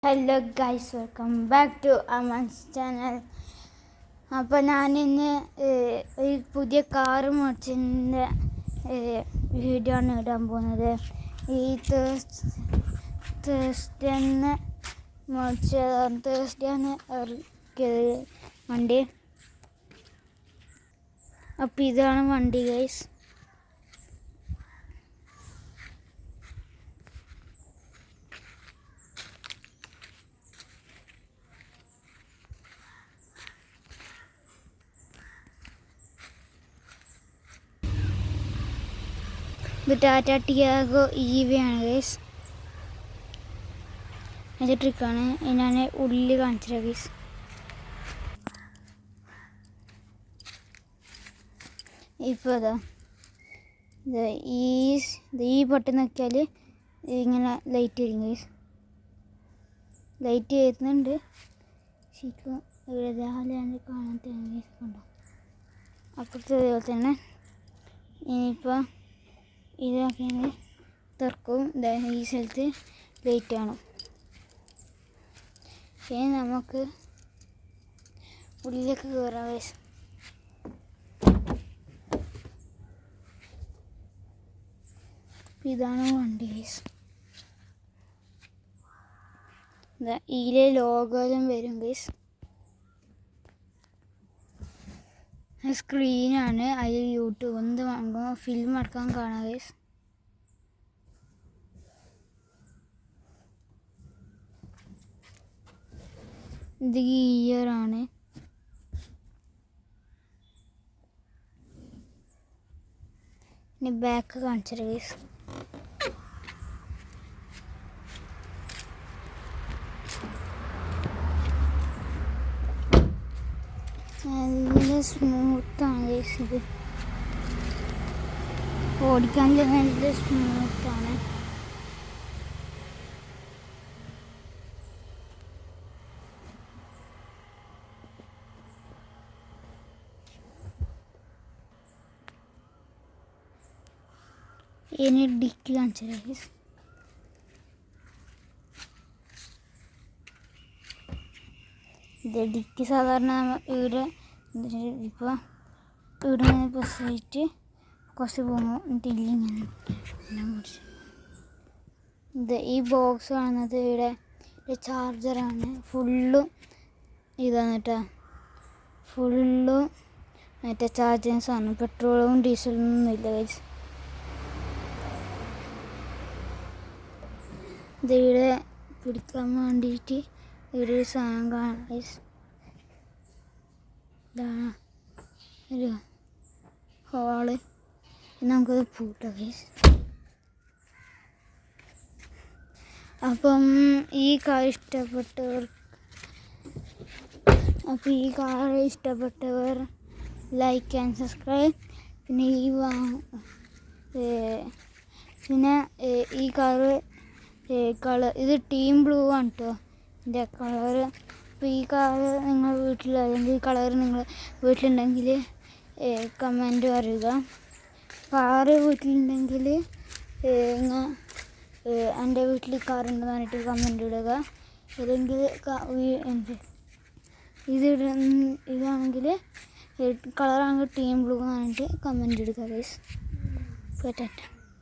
Hello guys, welcome back to Aman's channel. അപ്പോൾ ഞാനിന്ന് ഒരു പുതിയ കാറ് മേടിച്ചതിൻ്റെ വീഡിയോ ആണ് ഇടാൻ പോകുന്നത്. ഈ തേഴ്സ്ഡേ ആണ് ഇറക്കിയത് വണ്ടി. അപ്പോൾ ഇതാണ് വണ്ടി ഗൈസ്. ഇത് ടാറ്റ ടിയാഗോ EV ആണ് ഗൈസ്. അതിൻ്റെ ട്രിക്കാണ് ഞാൻ ഉള്ളിൽ കാണിച്ചത് ഗൈസ്. ഇപ്പോൾ ഈ ബട്ടൺ നോക്കിയാൽ ഇങ്ങനെ ലൈറ്റ് വരും ഗൈസ്. ലൈറ്റ് വരുന്നുണ്ട്. ശരിക്കും രാവിലെ കാണാത്ത ഗൈസ് കണ്ടോ. അപ്പുറത്തെ അതുപോലെ തന്നെ ഇനിയിപ്പോൾ ഇതാക്കിയാൽ തുറക്കും. ഈ സ്ഥലത്ത് ലൈറ്റ് കാണും. ഇനി നമുക്ക് ഉള്ളിലേക്ക് കയറാം ഗൈസ്. ഇതാണ് വണ്ടി ഗൈസ്. ഇതിലെ ലോഗോയിലും വരും ഗൈസ്. സ്ക്രീനാണ്, അതിൽ യൂട്യൂബ് എന്ത് വാങ്ങുമ്പോൾ ഫിലിം അടക്കം കാണാം ഗൈസ്. ഇത് ഗിയറാണ്. ഇനി ബാക്ക് കാണിച്ചത് ഗൈസ്. നല്ല സ്മൂത്താണ് ഗൈസ്. ഇത് ഓടിക്കാൻ നല്ല സ്മൂത്താണ്. ഇനി ഡിക്കി കാണിച്ചത് ഗൈസ്. ഇത് ഡിക്കി സാധാരണ ഇവിടെ ഇപ്പോൾ ഇവിടെ പ്രസ് ചെയ്തിട്ട് കുറച്ച് പോകുമ്പോൾ ഇങ്ങനെ ഇത് ഈ ബോക്സ് കാണുന്നത് ഇവിടെ ചാർജറാണ്. ഫുള്ളും ഇതാണ് കേട്ടോ. ഫുള്ളും മറ്റേ ചാർജിങ് സാധനം. പെട്രോളും ഡീസലൊന്നും ഇല്ല ഗൈസ്. ഇതിവിടെ പിടിക്കാൻ വേണ്ടിയിട്ട് ഇവിടെ ഒരു സാധനം കാണാം ഗൈസ്. ഇതാണ് ഒരു ഹോള്. നമുക്കത് പൂട്ടാം ഗൈസ്. അപ്പം ഈ കാർ ഇഷ്ടപ്പെട്ടവർ ലൈക്ക് ആൻഡ് സബ്സ്ക്രൈബ്. പിന്നെ ഈ കാറ് കളർ ഇത് ടീം ബ്ലൂ ആണ് കേട്ടോ ഇതിൻ്റെ കളറ്. അപ്പോൾ ഈ കളറ് നിങ്ങൾ വീട്ടിൽ അല്ലെങ്കിൽ ഈ കളർ നിങ്ങൾ വീട്ടിലുണ്ടെങ്കിൽ കമൻറ്റ് പറയുക. കാറ് വീട്ടിലുണ്ടെങ്കിൽ എൻ്റെ വീട്ടിൽ കാറുണ്ടെന്ന് പറഞ്ഞിട്ട് കമൻറ്റ് ഇടുക. അല്ലെങ്കിൽ ഇതാണെങ്കിൽ കളറാണെങ്കിൽ ടീം ബ്ലൂ എന്ന് പറഞ്ഞിട്ട് കമൻറ്റ് ഇടുക ഗൈസ്. കേട്ടോ.